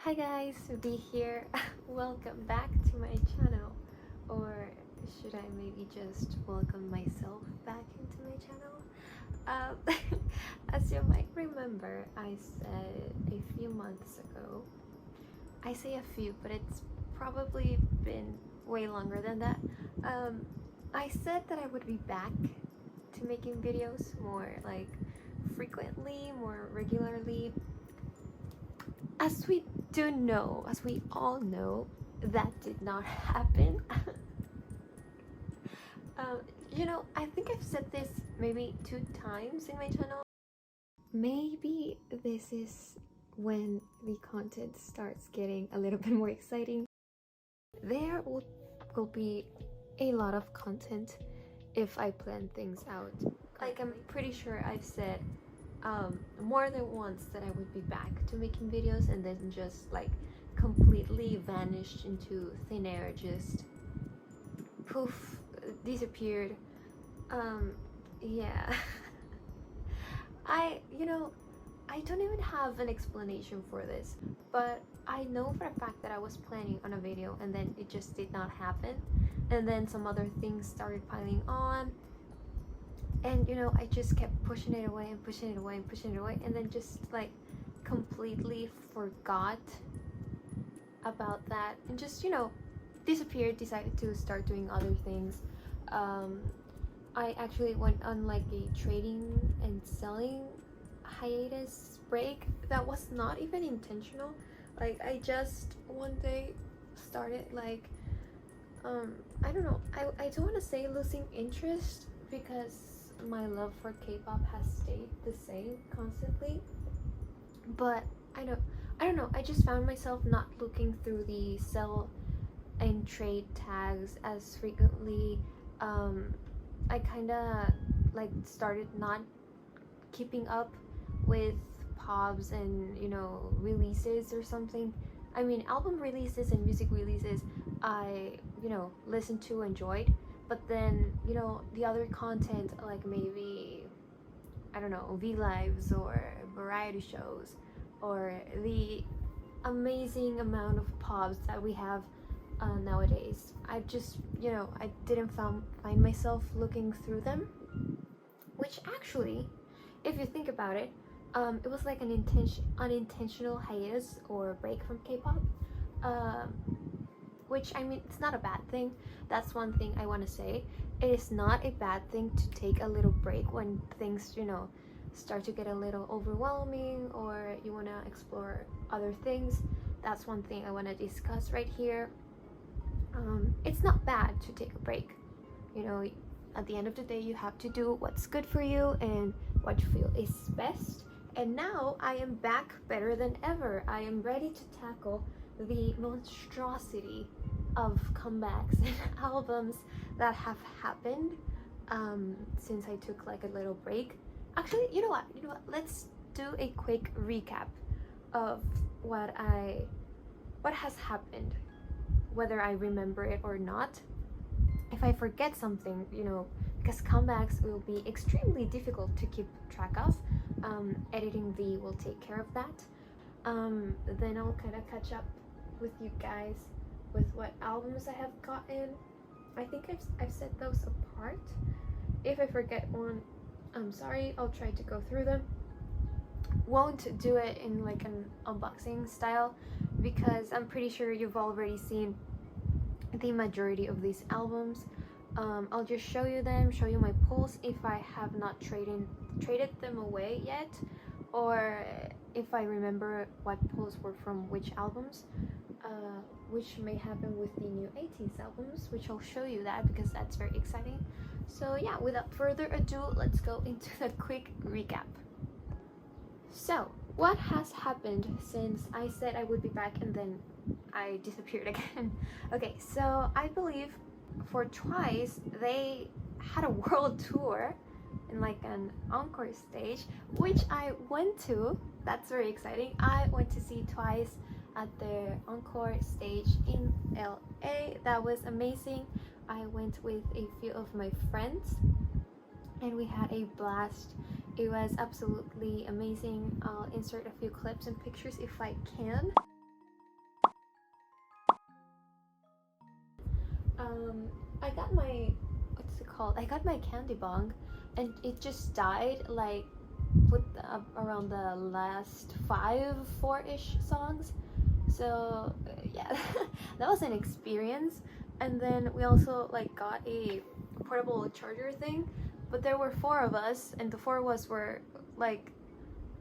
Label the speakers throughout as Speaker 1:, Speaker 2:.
Speaker 1: Hi guys, V here. Welcome back to my channel. Or should I maybe just welcome myself back into my channel? As you might remember, I said a few months ago, I say a few, but it's probably been way longer than that. I said that I would be back to making videos more like frequently, more regularly. As we all know, that did not happen. I think I've said this maybe 2 times in my channel. Maybe this is when the content starts getting a little bit more exciting. There will be a lot of content if I plan things out. Like, I'm pretty sure I've said more than once that I would be back to making videos, and then just like completely vanished into thin air, just poof, disappeared. Yeah. I don't even have an explanation for this, but I know for a fact that I was planning on a video and then it just did not happen, and then some other things started piling on, and I just kept pushing it away and pushing it away and pushing it away, and then just like completely forgot about that and just disappeared, decided to start doing other things. I actually went on like a trading and selling hiatus break that was not even intentional. Like, I just one day started like I don't know, I don't want to say losing interest, because my love for K-pop has stayed the same constantly, but I don't know, I just found myself not looking through the sell and trade tags as frequently. I kind of like started not keeping up with pops and releases or something. I mean, album releases and music releases I listened to, enjoyed, but then the other content, like maybe I don't know, V lives or variety shows, or the amazing amount of pops that we have nowadays, I just I didn't find myself looking through them, which actually, if you think about it, it was like an unintentional hiatus or break from K-pop, which, I mean, it's not a bad thing. That's one thing I want to say. It is not a bad thing to take a little break when things start to get a little overwhelming, or you want to explore other things. That's one thing I want to discuss right here. It's not bad to take a break. At the end of the day, you have to do what's good for you and what you feel is best. And now I am back better than ever. I am ready to tackle the monstrosity of comebacks and albums that have happened since I took like a little break. Actually, you know what, let's do a quick recap of what has happened, whether I remember it or not. If I forget something, because comebacks will be extremely difficult to keep track of, editing V will take care of that. Then I'll kind of catch up with you guys with what albums I have gotten. I think I've set those apart. If I forget one, I'm sorry, I'll try to go through them. Won't do it in like an unboxing style, because I'm pretty sure you've already seen the majority of these albums. I'll just show you them, show you my pulls if I have not traded them away yet, or if I remember what pulls were from which albums, which may happen with the new ateez albums, which I'll show you that, because that's very exciting. So yeah, without further ado, let's go into the quick recap. So, what has happened since I said I would be back and then I disappeared again? Okay, so I believe for TWICE, they had a world tour in like an encore stage, which I went to. That's very exciting. I went to see TWICE at their encore stage in LA. That was amazing. I went with a few of my friends and we had a blast. It was absolutely amazing. I'll insert a few clips and pictures if I can. I got my, what's it called? I got my candy bong, and it just died like with around the last 4-ish songs. So yeah, that was an experience. And then we also like got a portable charger thing, but there were 4 of us, and the 4 of us were like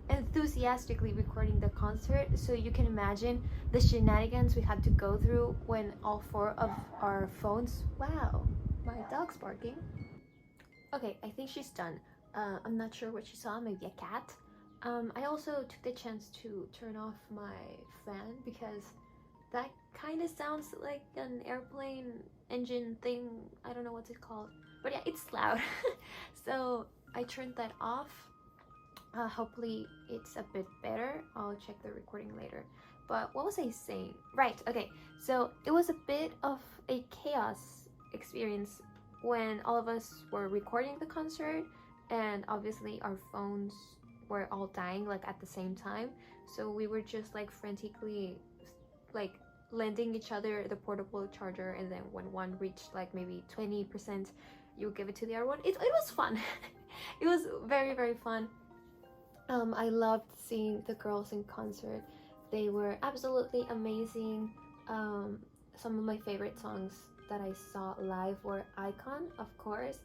Speaker 1: enthusiastically recording the concert, so you can imagine the shenanigans we had to go through when all 4 of our phones, wow, my dog's barking. Okay, I think she's done. I'm not sure what she saw, maybe a cat. I also took the chance to turn off my fan because that kind of sounds like an airplane engine thing. I don't know what's it called, but yeah, it's loud. So I turned that off. Hopefully it's a bit better. I'll check the recording later. But what was I saying? Right, okay. So it was a bit of a chaos experience when all of us were recording the concert, and obviously our phones were all dying like at the same time. So we were just like frantically like lending each other the portable charger, and then when one reached like maybe 20%, you give it to the other one. It was fun. It was very, very fun. I loved seeing the girls in concert. They were absolutely amazing. Some of my favorite songs that I saw live were Icon, of course.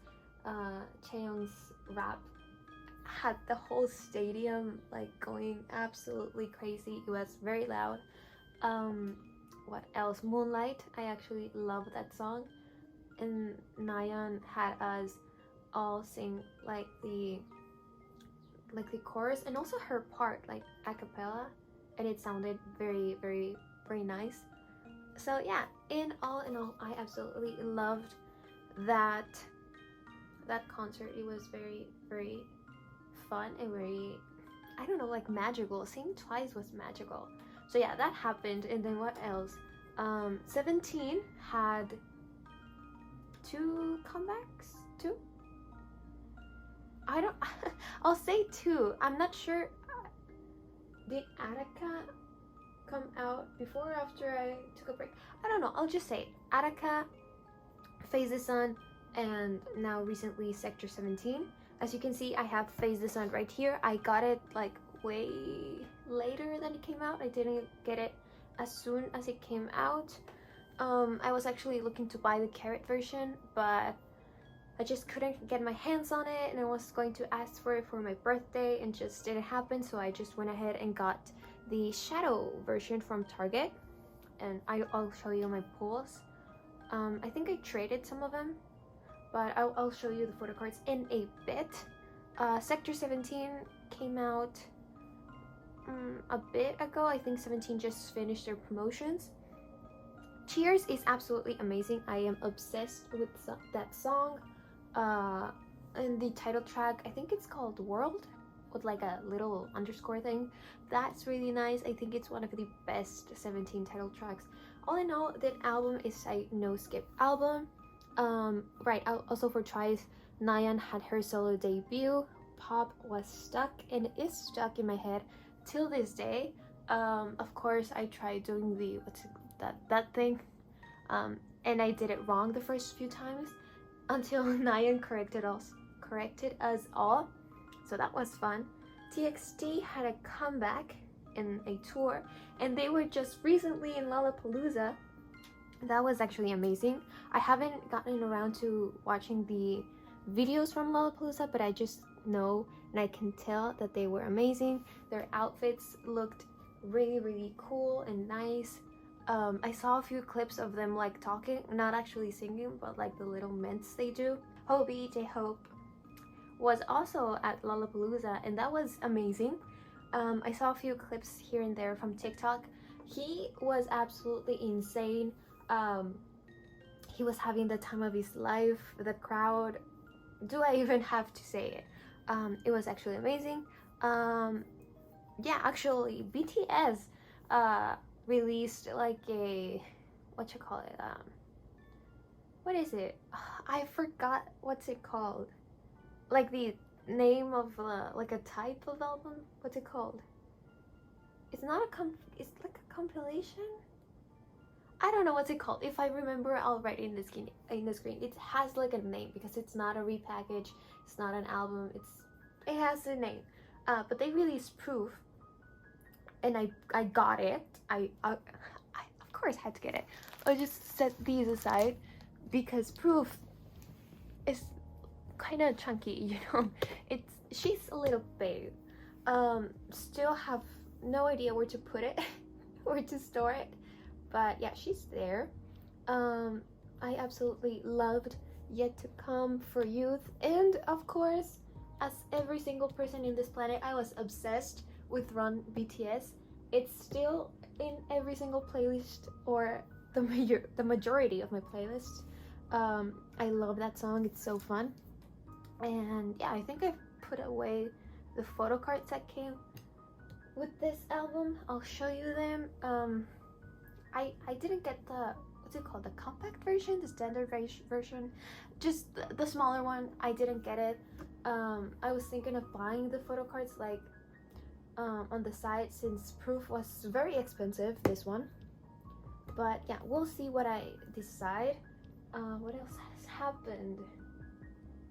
Speaker 1: Chaeyoung's rap had the whole stadium like going absolutely crazy. It was very loud. What else? Moonlight. I actually love that song. And Nayeon had us all sing like the chorus, and also her part like a cappella, and it sounded very, very, very nice. So yeah, in all, I absolutely loved that concert. It was very, very fun and very, I don't know, like magical. Seeing Twice was magical. So yeah, that happened. And then what else? 17 had 2 comebacks. 2? I don't I'll say 2. I'm not sure. Did Attica come out before or after I took a break? I don't know. I'll just say Attica, Face the Sun, and now recently Sector 17. As you can see, I have Face the Sun right here. I got it like way later than it came out. I didn't get it as soon as it came out. I was actually looking to buy the carrot version, but I just couldn't get my hands on it, and I was going to ask for it for my birthday and just didn't happen, so I just went ahead and got the shadow version from Target, and I'll show you my pulls. I think I traded some of them, but I'll show you the photo cards in a bit. Sector 17 came out a bit ago. I think 17 just finished their promotions. Cheers is absolutely amazing. I am obsessed with that song. And the title track, I think it's called World, with like a little underscore thing. That's really nice. I think it's one of the best 17 title tracks. All in all, that album is a no skip album. Right, also for Twice, Nayeon had her solo debut. Pop was stuck and is stuck in my head till this day. Of course, I tried doing the that thing, and I did it wrong the first few times until Nayeon corrected us all. So that was fun. TXT had a comeback in a tour, and they were just recently in Lollapalooza. That was actually amazing. I haven't gotten around to watching the videos from Lollapalooza, but I just know and I can tell that they were amazing. Their outfits looked really, really cool and nice. I saw a few clips of them like talking, not actually singing, but like the little mints they do. Hobie J-Hope was also at Lollapalooza, and that was amazing. I saw a few clips here and there from TikTok. He was absolutely insane. He was having the time of his life. The crowd, do I even have to say it? It was actually amazing. Yeah, actually BTS released like a, what you call it, what is it? I forgot what's it called. Like the name of like a type of album. What's it called? It's not a it's like a compilation. I don't know what's it called. If I remember, I'll write it in the screen. It has like a name because it's not a repackage. It's not an album. It has a name. But they released Proof, and I got it. I of course had to get it. I just set these aside because Proof is kind of chunky, you know. She's a little babe. Still have no idea where to put it, where to store it. But yeah, she's there. I absolutely loved Yet to Come, For Youth, and of course, as every single person in this planet, I was obsessed with Run BTS. It's still in every single playlist, or the majority of my playlists. I love that song. It's so fun. And yeah, I think I've put away the photo cards that came with this album. I'll show you them. I didn't get the, what's it called, the compact version, the standard version, just the smaller one. I didn't get it. I was thinking of buying the photo cards like on the side, since Proof was very expensive, this one. But yeah, we'll see what I decide. What else has happened?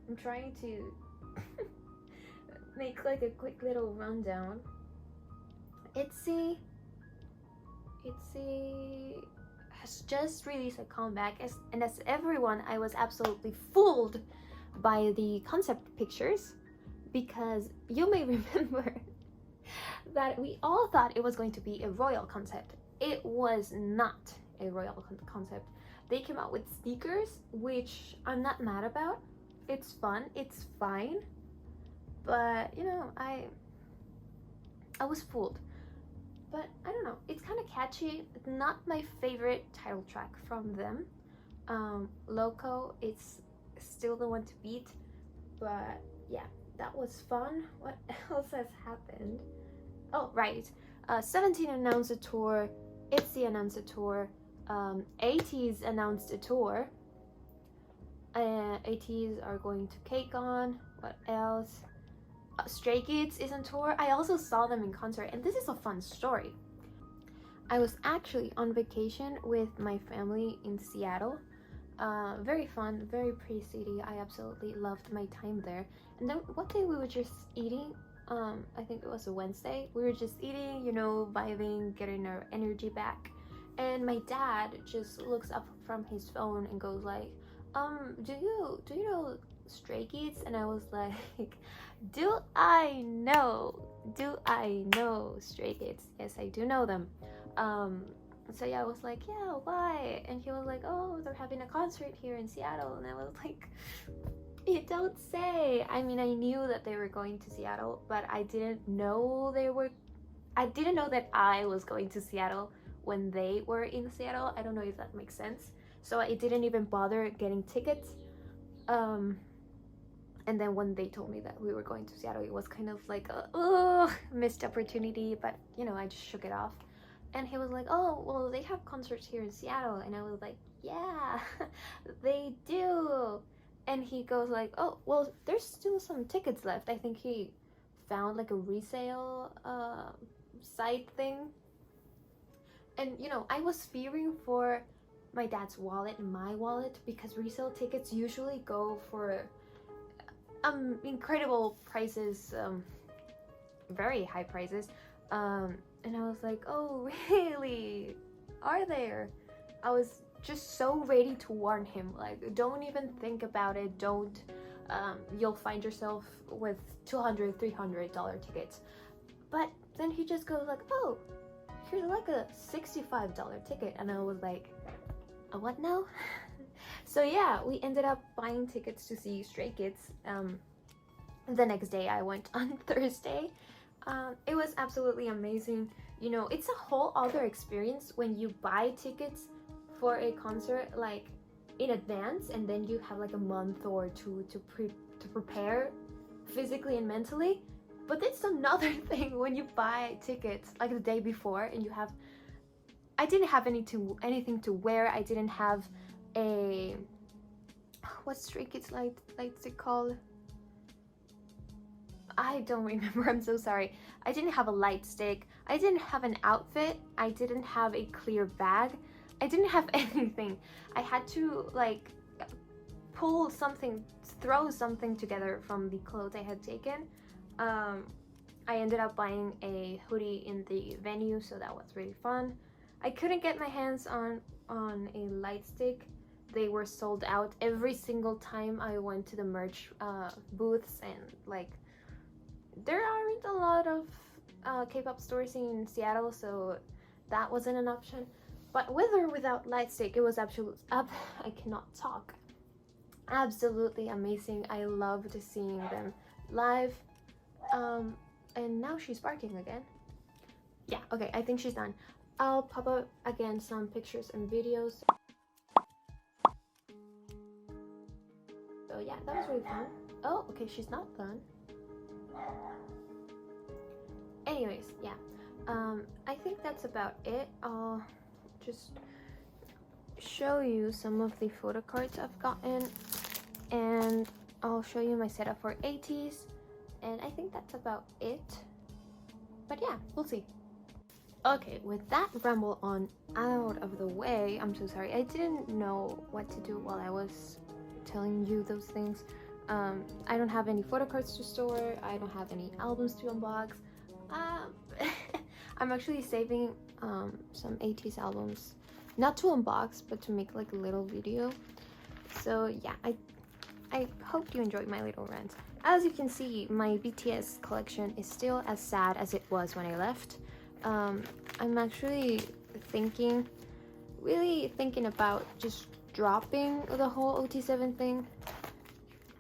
Speaker 1: I'm trying to make like a quick little rundown. ateez has just released a comeback, and as everyone, I was absolutely fooled by the concept pictures, because you may remember that we all thought it was going to be a royal concept. It was not a royal concept. They came out with sneakers, which I'm not mad about. It's fun, it's fine, but you know, I was fooled. But I don't know, it's kind of catchy. Not my favorite title track from them. Loco, it's still the one to beat. But yeah, that was fun. What else has happened? Oh, right. 17 announced a tour. ITZY announced a tour. ateez announced a tour. ateez are going to KCON. What else? Stray Kids is on tour. I also saw them in concert, and this is a fun story. I was actually on vacation with my family in Seattle. Very fun, very pretty city. I absolutely loved my time there. And then one day we were just eating. I think it was a Wednesday. We were just eating, you know, vibing, getting our energy back. And my dad just looks up from his phone and goes like, do you know Stray Kids? And I was like, do I know Stray Kids? Yes, I do know them. So yeah, I was like, yeah, why? And he was like, oh, they're having a concert here in Seattle. And I was like, you don't say. I mean, I knew that they were going to Seattle, but I didn't know that I was going to Seattle when they were in Seattle. I don't know if that makes sense. So I didn't even bother getting tickets. And then when they told me that we were going to Seattle, it was kind of like a missed opportunity, but you know, I just shook it off. And he was like, oh, well, they have concerts here in Seattle. And I was like, yeah, they do. And he goes like, oh, well, there's still some tickets left. I think he found like a resale site thing. And you know, I was fearing for my dad's wallet and my wallet, because resale tickets usually go for incredible prices, very high prices. And I was like, oh, really? Are there? I was just so ready to warn him, like, don't even think about it. Don't, you'll find yourself with $200, $300 tickets. But then he just goes like, oh, here's like a $65 ticket. And I was like, a what now? So yeah, we ended up buying tickets to see Stray Kids. The next day I went on Thursday. It was absolutely amazing. You know, it's a whole other experience when you buy tickets for a concert like in advance, and then you have like a month or two to prepare physically and mentally. But it's another thing when you buy tickets like the day before and you have, I didn't have anything to wear. I didn't have a, what's Stray Kids like to call? I don't remember, I'm so sorry. I didn't have a light stick. I didn't have an outfit. I didn't have a clear bag. I didn't have anything. I had to like pull something, throw something together from the clothes I had taken. I ended up buying a hoodie in the venue, so that was really fun. I couldn't get my hands on a light stick. They were sold out every single time I went to the merch booths, and like there aren't a lot of K-pop stores in Seattle, so that wasn't an option. But with or without light stick, it was I cannot talk. Absolutely amazing. I loved seeing them live. And now she's barking again. Yeah, okay, I think she's done. I'll pop up again some pictures and videos. So yeah, that was really fun. Oh, okay, she's not done. Anyways, yeah. I think that's about it. I'll just show you some of the photo cards I've gotten, and I'll show you my setup for ateez, and I think that's about it. But yeah, we'll see. Okay, with that ramble on out of the way, I'm so sorry. I didn't know what to do while I was telling you those things. I don't have any photo cards to store. I don't have any albums to unbox. I'm actually saving some ateez albums, not to unbox, but to make like a little video. So yeah, I hope you enjoyed my little rant. As you can see, my BTS collection is still as sad as it was when I left. I'm actually really thinking about just dropping the whole OT7 thing.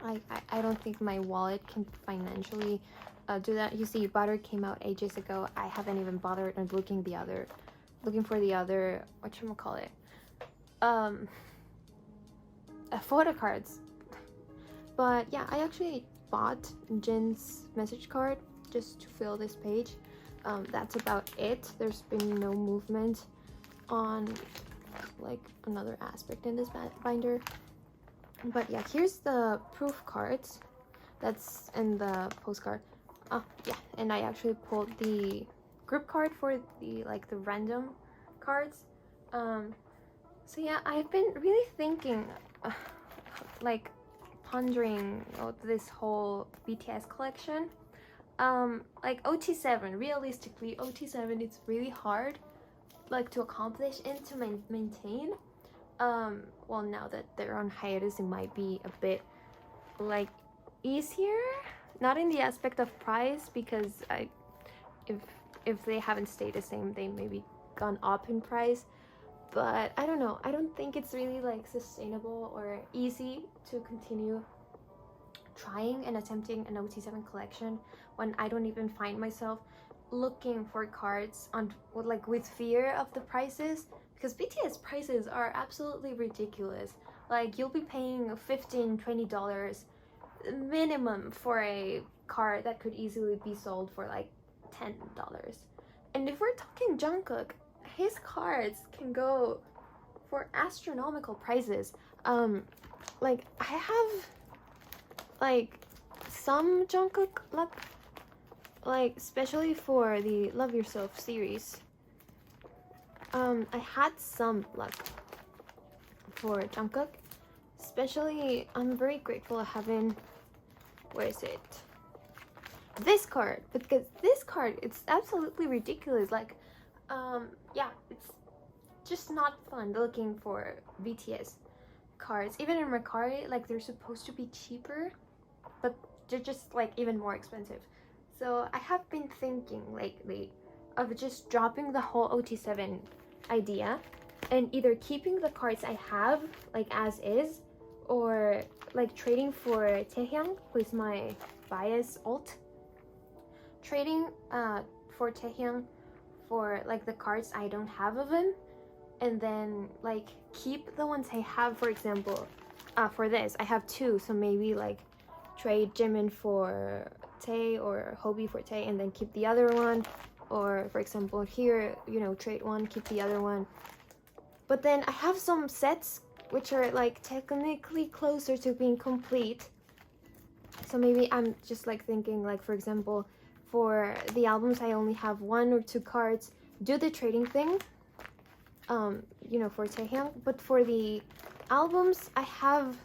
Speaker 1: I don't think my wallet can financially do that. You see, Butter came out ages ago. I haven't even bothered on looking for the other, whatchamacallit, photo cards. But yeah, I actually bought Jin's message card just to fill this page. That's about it. There's been no movement on like another aspect in this binder. But yeah, here's the proof cards that's in the postcard. Oh yeah, and I actually pulled the group card for the random cards. So yeah, I've been really thinking, like pondering this whole BTS collection. Like OT7, realistically, OT7, it's really hard like to accomplish and to maintain. Well, now that they're on hiatus, it might be a bit like easier, not in the aspect of price, because if they haven't stayed the same, they maybe gone up in price. But I don't know, I don't think it's really like sustainable or easy to continue trying and attempting an OT7 collection when I don't even find myself looking for cards on with fear of the prices, because BTS prices are absolutely ridiculous. Like, you'll be paying $15-20 minimum for a card that could easily be sold for like $10. And if we're talking Jungkook, his cards can go for astronomical prices. Like, I have like some Jungkook luck, like especially for the Love Yourself series. I had some luck for Jungkook, especially I'm very grateful of having, where is it, this card, because this card, it's absolutely ridiculous. Like, yeah, it's just not fun looking for BTS cards. Even in Mercari, like, they're supposed to be cheaper, but they're just like even more expensive. So I have been thinking lately of just dropping the whole OT7 idea and either keeping the cards I have like as is, or like trading for Taehyung, who is my bias alt, trading for Taehyung for like the cards I don't have of him, and then like keep the ones I have. For example, for this I have two, so maybe like trade Jimin for Tae or Hobie for Tae and then keep the other one. Or for example here, you know, trade one, keep the other one. But then I have some sets which are like technically closer to being complete, so maybe I'm just like thinking, like, for example, for the albums I only have 1 or 2 cards, do the trading thing, you know, for Taehyung. But for the albums, I have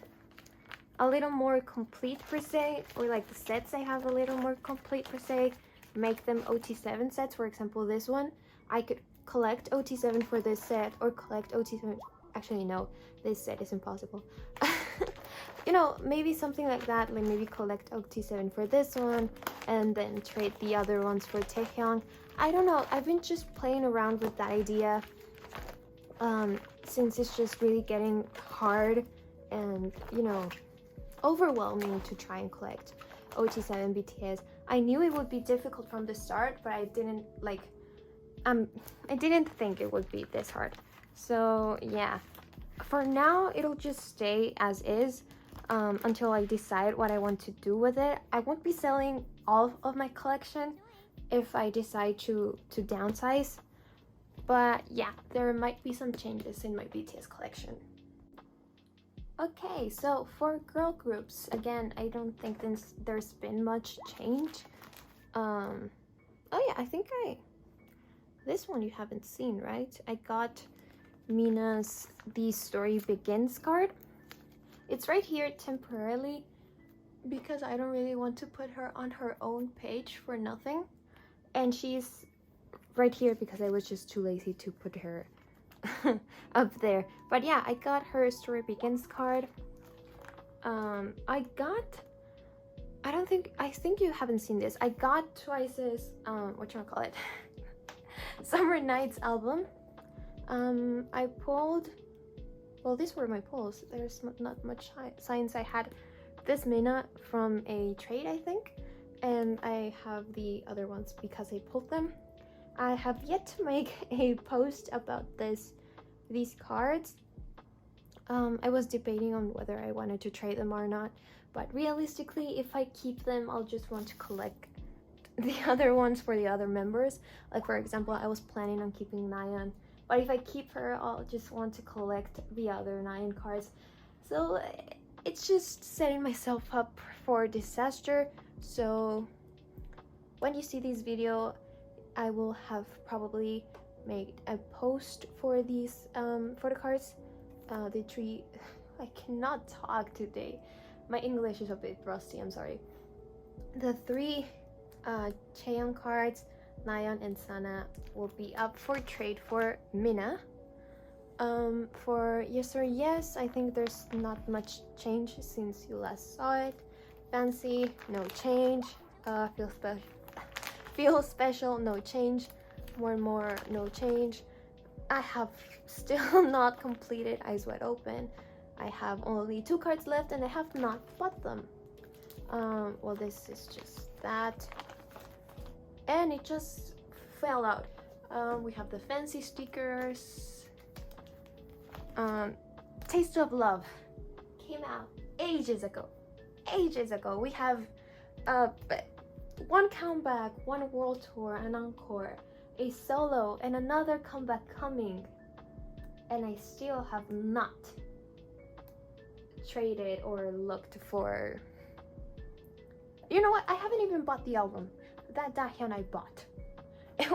Speaker 1: a little more complete per se, or like the sets I have a little more complete per se. Make them OT7 sets. For example, this one, I could collect OT7 for this set, or collect OT7. Actually, no, this set is impossible. You know, maybe something like that, like maybe collect OT7 for this one and then trade the other ones for Taehyung. I don't know, I've been just playing around with that idea since it's just really getting hard and, you know, overwhelming to try and collect OT7 BTS. I knew it would be difficult from the start, but I didn't think it would be this hard. So yeah, for now it'll just stay as is until I decide what I want to do with it. I won't be selling all of my collection if I decide to downsize, but yeah, there might be some changes in my BTS collection. Okay, so for girl groups, again, I don't think there's been much change. Oh yeah, I think this one you haven't seen, right? I got Mina's The Story Begins card. It's right here temporarily because I don't really want to put her on her own page for nothing. And she's right here because I was just too lazy to put her up there. But yeah, I got her Story Begins card. I think you haven't seen this. I got Twice's whatchamacallit Summer Nights album. I pulled, well, these were my pulls. There's not much signs. I had this Mina from a trade, I think, and I have the other ones because I pulled them. I have yet to make a post about these cards. I was debating on whether I wanted to trade them or not, but realistically, if I keep them, I'll just want to collect the other ones for the other members. Like, for example, I was planning on keeping Nayeon, but if I keep her, I'll just want to collect the other Nayeon cards. So it's just setting myself up for disaster. So when you see this video, I will have probably made a post for these for the cards. The three, I cannot talk today. My English is a bit rusty, I'm sorry. The three Chaeyoung cards, Nayeon and Sana, will be up for trade for Mina. For Yes or Yes, I think there's not much change since you last saw it. Fancy, no change. Feel Special, no change. More and More, no change. I have still not completed Eyes Wide Open. I have only 2 cards left and I have not bought them. Well, this is just that. And it just fell out. We have the fancy stickers. Taste of Love came out ages ago. We have 1 comeback, 1 world tour, an encore, a solo, and another comeback coming. And I still have not traded or looked for... You know what? I haven't even bought the album. That Dahyun I bought. It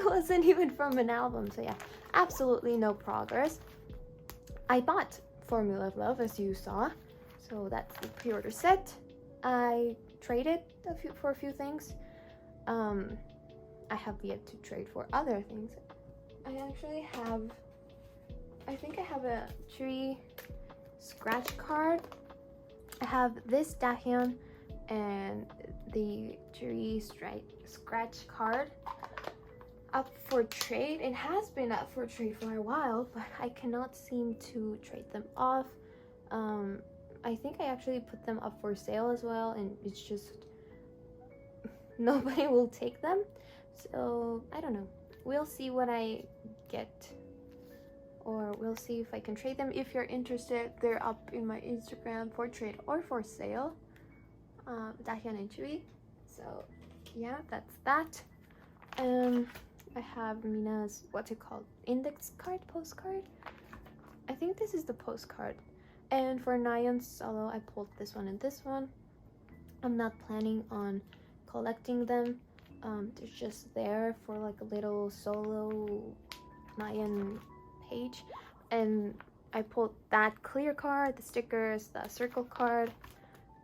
Speaker 1: wasn't even from an album. So yeah, absolutely no progress. I bought Formula of Love, as you saw. So that's the pre-order set. I traded for a few things. I have yet to trade for other things. I actually have... I think I have a 3 scratch card. I have this Dahyun and the 3 scratch card up for trade. It has been up for trade for a while, but I cannot seem to trade them off. I think I actually put them up for sale as well, and it's just nobody will take them. So I don't know. We'll see what I get, or we'll see if I can trade them. If you're interested, they're up in my Instagram for trade or for sale. Dahyun and Chui. So yeah, that's that. I have Mina's, what's it called, index card, postcard. I think this is the postcard. And for Nayeon's solo, I pulled this one and this one. I'm not planning on collecting them. They're just there for like a little solo Nayeon page, and I pulled that clear card, the stickers, the circle card,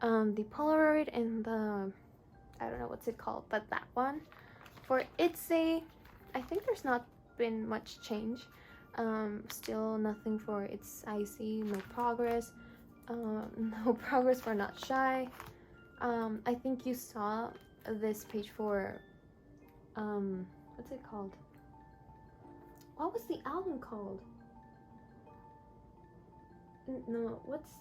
Speaker 1: the Polaroid, and the, I don't know what's it called, but that one. For ateez, I think there's not been much change. Still nothing for it's icy, no progress. No progress for Not Shy. I think you saw this page for what's it called? What was the album called? No, what's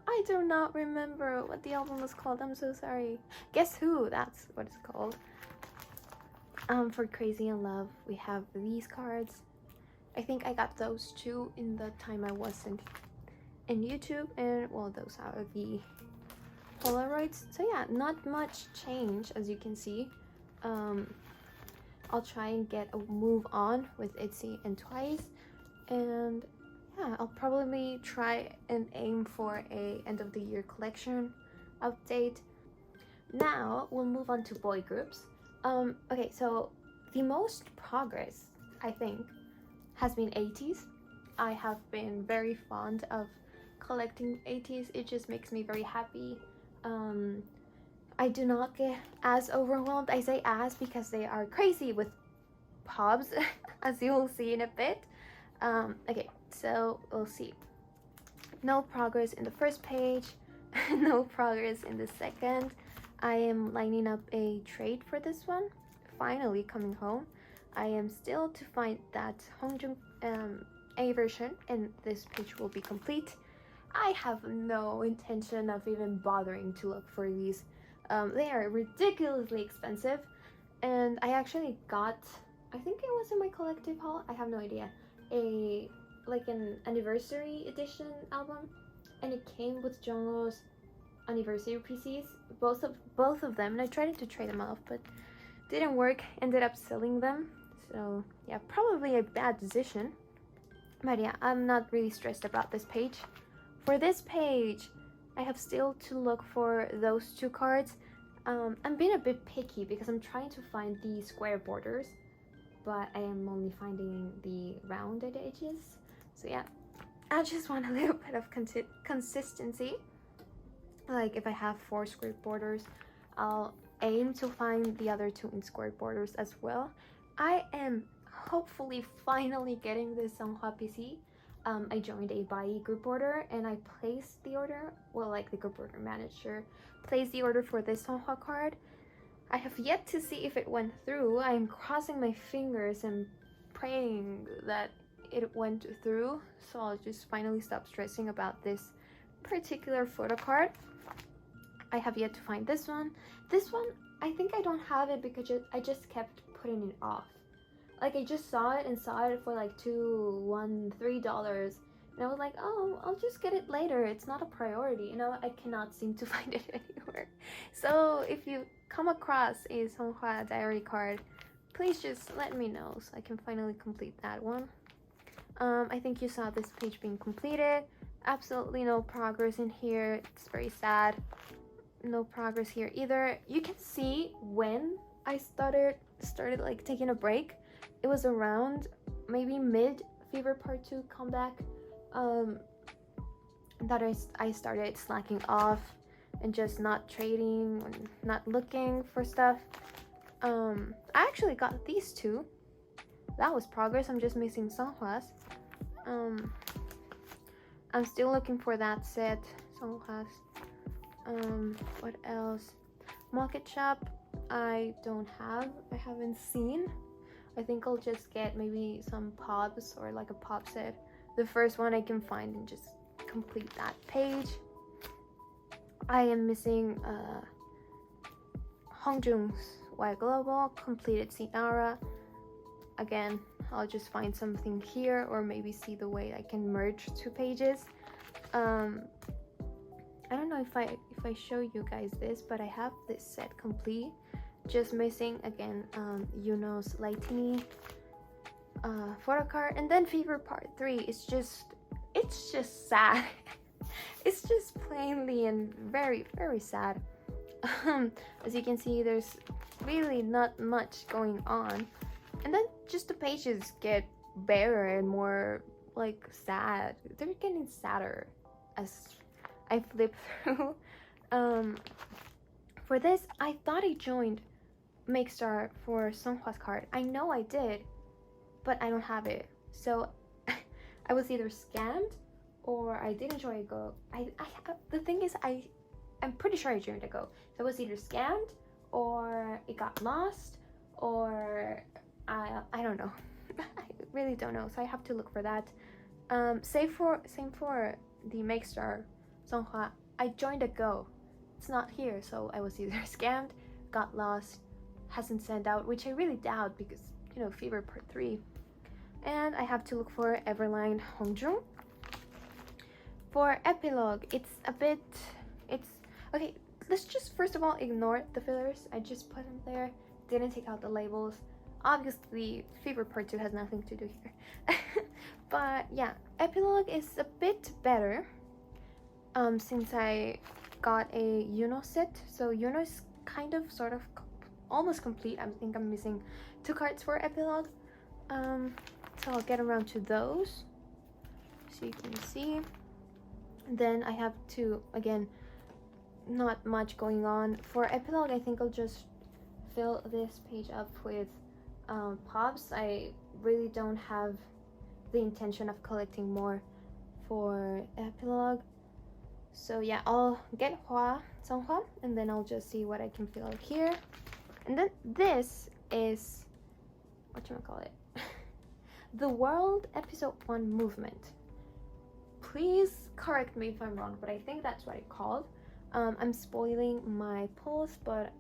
Speaker 1: I do not remember what the album was called. I'm so sorry. Guess Who? That's what it's called. For Crazy in Love, we have these cards. I think I got those two in the time I wasn't in YouTube, and well, those are the Polaroids. So yeah, not much change as you can see. I'll try and get a move on with ateez and Twice, and yeah, I'll probably try and aim for a end of the year collection update. Now we'll move on to boy groups. Okay, so the most progress I think has been ateez. I have been very fond of collecting ateez. It just makes me very happy. I do not get as overwhelmed. I say as because they are crazy with pobs, as you will see in a bit. Okay, so we'll see. No progress in the first page, no progress in the second. I am lining up a trade for this one, finally coming home. I am still to find that Hongjung A version, and this page will be complete. I have no intention of even bothering to look for these. They are ridiculously expensive, and I actually got, I think it was in my collective haul, I have no idea, like an anniversary edition album, and it came with Jungkook's anniversary PCs, both of them, and I tried to trade them off, but didn't work. Ended up selling them. So yeah, probably a bad decision. But yeah, I'm not really stressed about this page. For this page, I have still to look for those two cards. I'm being a bit picky because I'm trying to find the square borders, but I am only finding the rounded edges. So yeah, I just want a little bit of consistency. Like if I have 4 square borders, I'll aim to find the other 2 in square borders as well. I am hopefully finally getting this Songhwa PC. I joined a Bai group order and I placed the order, well, like the group order manager placed the order for this Songhwa card. I have yet to see if it went through. I am crossing my fingers and praying that it went through, so I'll just finally stop stressing about this particular photo card. I have yet to find this one. This one, I think I don't have it because I just kept putting it off. Like I just saw it for like $2, $1, $3, and I was like, oh, I'll just get it later. It's not a priority. You know, I cannot seem to find it anywhere. So if you come across a Songhwa diary card, please just let me know so I can finally complete that one. I think you saw this page being completed. Absolutely no progress in here. It's very sad. No progress here either. You can see when I started like taking a break. It was around maybe mid Fever Part 2 comeback that I started slacking off and just not trading and not looking for stuff. I actually got these 2. That was progress. I'm just missing Songhwa's. I'm still looking for that set, Songhwa's. What else? Market shop, I haven't seen. I think I'll just get maybe some pops or like a pop set, the first one I can find, and just complete that page. I am missing Hongjung's Y Global, completed Sinara. Again, I'll just find something here or maybe see the way I can merge 2 pages. I don't know if I show you guys this, but I have this set complete. Just missing again Yuno's Lightning photo card, and then Fever Part 3 is just sad. It's just plainly and very, very sad. As you can see, there's really not much going on, and then just the pages get barer and more like sad. They're getting sadder as I flip through. For this, I thought I joined Make Star for Songhwa's card. I know I did, but I don't have it. So I was either scammed or I didn't join a go. The thing is, I'm pretty sure I joined a go. So I was either scammed or it got lost or I don't know. I really don't know. So I have to look for that. Same for the Make Star Songhwa. I joined a go. It's not here, so I was either scammed, got lost, hasn't sent out, which I really doubt because, you know, Fever Part 3. And I have to look for Everline Hongjung. For epilogue, it's okay. Let's just first of all ignore the fillers. I just put them there, didn't take out the labels. Obviously, Fever Part 2 has nothing to do here. But yeah, epilogue is a bit better since I got a Yuno set. So Yuno is kind of sort of almost complete. I think I'm missing 2 cards for epilogue. So I'll get around to those so you can see. Then I have to, again, not much going on for epilogue. I think I'll just fill this page up with pops. I really don't have the intention of collecting more for epilogue. So yeah, I'll get Songhwa and then I'll just see what I can fill out here. And then this is, whatchamacallit, the World Episode 1 Movement. Please correct me if I'm wrong, but I think that's what it's called. I'm spoiling my pulls, but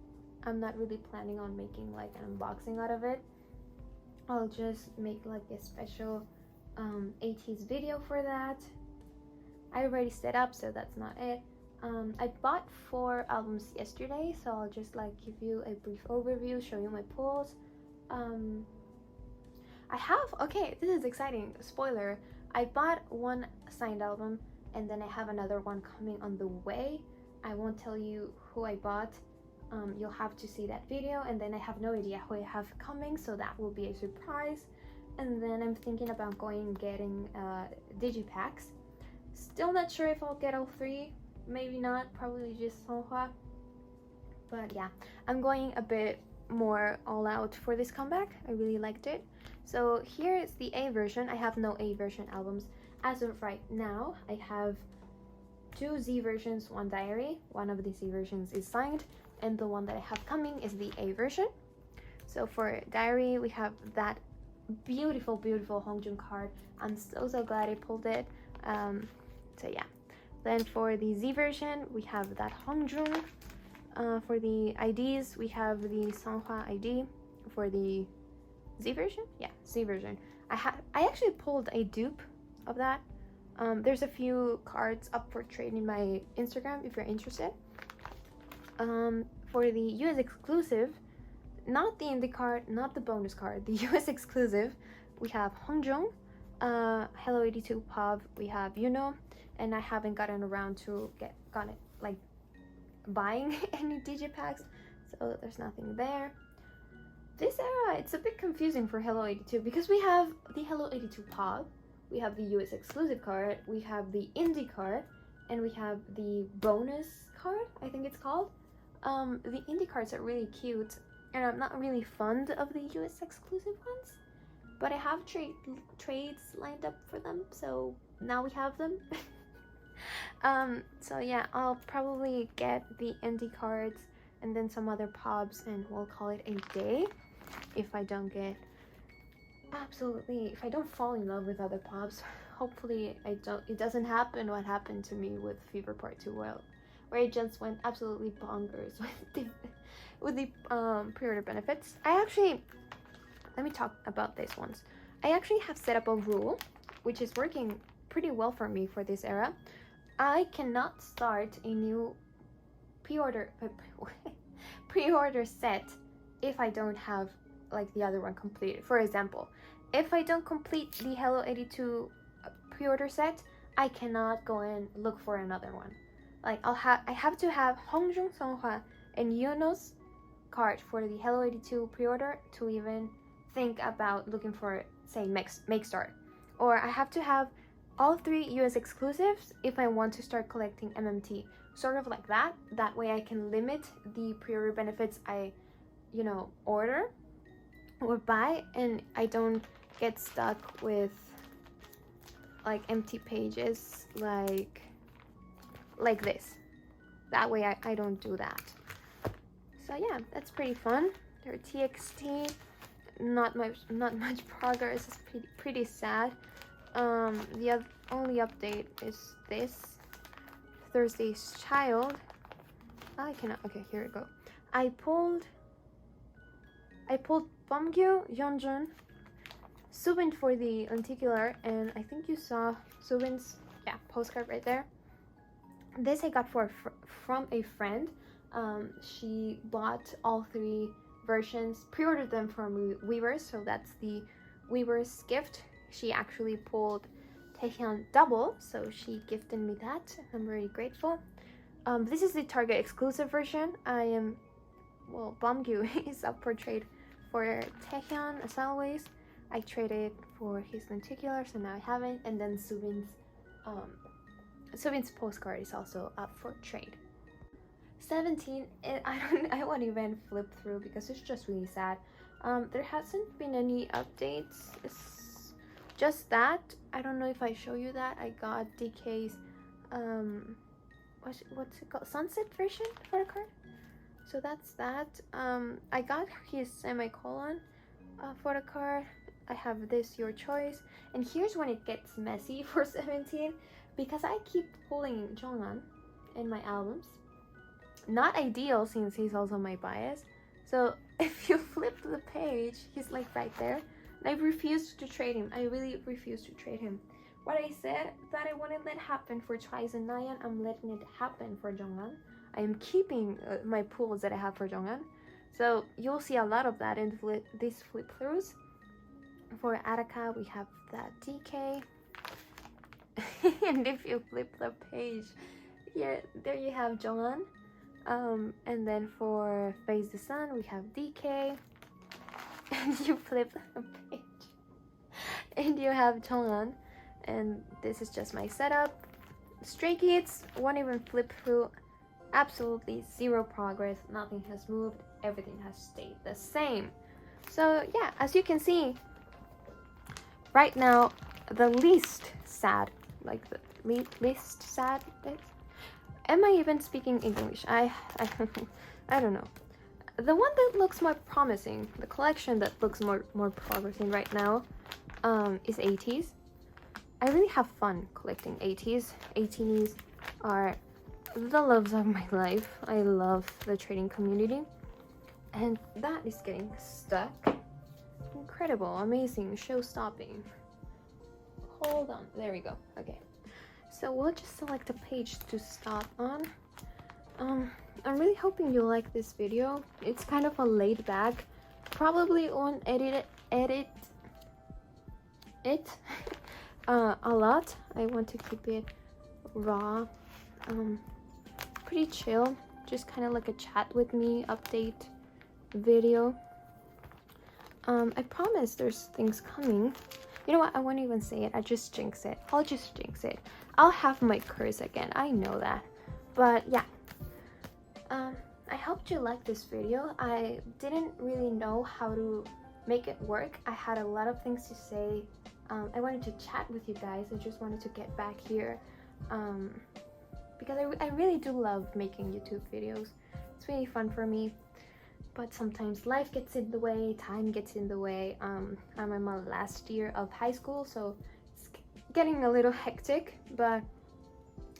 Speaker 1: I'm not really planning on making like an unboxing out of it. I'll just make like a special ateez video for that. I already set up, so that's not it. I bought 4 albums yesterday, so I'll just like give you a brief overview, show you my pulls. I have, okay, this is exciting, spoiler, I bought 1 signed album and then I have another one coming on the way. I won't tell you who I bought. You'll have to see that video, and then I have no idea who I have coming, so that will be a surprise. And then I'm thinking about getting digipacks. Still not sure if I'll get all 3, maybe not, probably just Songhwa. But yeah, I'm going a bit more all out for this comeback. I really liked it. So here is the A version. I have no A version albums as of right now. I have 2 Z versions, 1 diary. One of the Z versions is signed, and the one that I have coming is the A version. So for diary, we have that beautiful Hongjung card. I'm so glad I pulled it. So yeah, then for the Z version we have that Hongjung. For the IDs we have the Songhwa ID. For the Z version, yeah, Z version, I actually pulled a dupe of that. There's a few cards up for trade in my Instagram if you're interested. For the US exclusive, not the indie card, not the bonus card, the US exclusive, we have Hongjung, Hello 82 Pop, we have Yuno, and I haven't gotten around to buying any digipacks, so there's nothing there. This era, it's a bit confusing for Hello 82 because we have the Hello 82 Pop, we have the US exclusive card, we have the indie card, and we have the bonus card, I think it's called. The indie cards are really cute, and I'm not really fond of the US exclusive ones, but I have trades lined up for them, so now we have them. So yeah, I'll probably get the indie cards and then some other pops, and we'll call it a day if I don't get if I don't fall in love with other pops. Hopefully it doesn't happen what happened to me with Fever Part 2, where it just went absolutely bonkers with the pre-order benefits. Let me talk about this once. I actually have set up a rule which is working pretty well for me for this era. I cannot start a new pre-order set if I don't have like the other one completed. For example, if I don't complete the Hello 82 pre-order set, I cannot go and look for another one. Like I have to have Hongjung, Songhwa, and Yuno's card for the Hello 82 pre-order to even think about looking for say make start, or I have to have all 3 US exclusives if I want to start collecting MMT, sort of like that. That way I can limit the pre-order benefits I, you know, order or buy, and I don't get stuck with like empty pages like this. That way I don't do that. So yeah, that's pretty fun. They're TXT. Not much progress. It's pretty sad. The only update is this Thursday's Child. I cannot. Okay, here we go. I pulled Bumgyu, Yeonjun, Subin for the lenticular, and I think you saw Subin's postcard right there. This I got from a friend. She bought all 3 versions, pre-ordered them from Weavers, so that's the Weavers gift. She actually pulled Taehyun double, so she gifted me that. I'm very grateful. This is the Target exclusive version. Bumgyu is up for trade for Taehyun as always. I traded for his lenticular, so now I haven't. And then Subin's postcard is also up for trade. 17, I won't even flip through because it's just really sad. There hasn't been any updates. It's just that. I don't know if I show you that. I got DK's what's it called, sunset version for the card. So that's that. I got his semicolon for the card. I have this, your choice. And here's when it gets messy for 17, because I keep pulling Jonghan in my albums. Not ideal since he's also my bias. So if you flip the page, he's like right there. And I refuse to trade him. I really refuse to trade him. What I said that I wouldn't let happen for Twice and Nayeon, I'm letting it happen for Jonghan. I am keeping my pulls that I have for Jonghan. So you'll see a lot of that in these flip throughs. For Ataka, we have that DK. And if you flip the page, there you have Jonghan. And then for Face the Sun, we have DK. And you flip the page, and you have Jonghan. And this is just my setup. Stray Kids won't even flip through. Absolutely zero progress. Nothing has moved. Everything has stayed the same. So yeah, as you can see, right now the least sad, like the least sad bit. Am I even speaking English? I don't know. The one that looks more promising, the collection that looks more promising right now, is ateez. I really have fun collecting ateez. Ateez are the loves of my life. I love the trading community, and that is getting stuck. Incredible, amazing, show-stopping. Hold on, there we go. Okay, so we'll just select a page to stop on. I'm really hoping you like this video. It's kind of a laid back, probably won't edit it a lot. I want to keep it raw, pretty chill, just kind of like a chat with me update video. I promise there's things coming. You know what, I won't even say it. I just jinx it. I'll just jinx it. I'll have my curse again, I know that. But yeah, I hope you liked this video. I didn't really know how to make it work. I had a lot of things to say. I wanted to chat with you guys. I just wanted to get back here because I really do love making YouTube videos. It's really fun for me, but sometimes life gets in the way, time gets in the way. I'm in my last year of high school, so it's getting a little hectic, but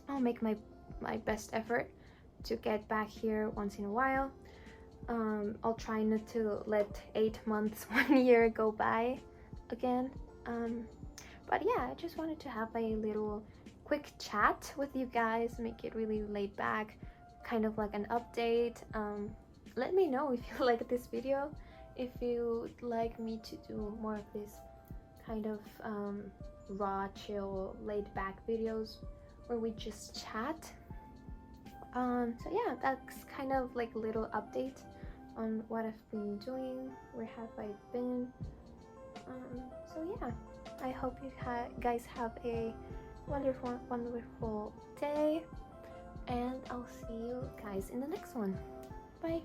Speaker 1: I'll make my best effort to get back here once in a while. I'll try not to let 8 months, 1 year go by again. But yeah, I just wanted to have a little quick chat with you guys, make it really laid back, kind of like an update. Let me know if you like this video, if you'd like me to do more of this kind of raw, chill, laid back videos where we just chat. So yeah, that's kind of like a little update on what I've been doing, where have I been. So yeah, I hope you guys have a wonderful day, and I'll see you guys in the next one. Bye.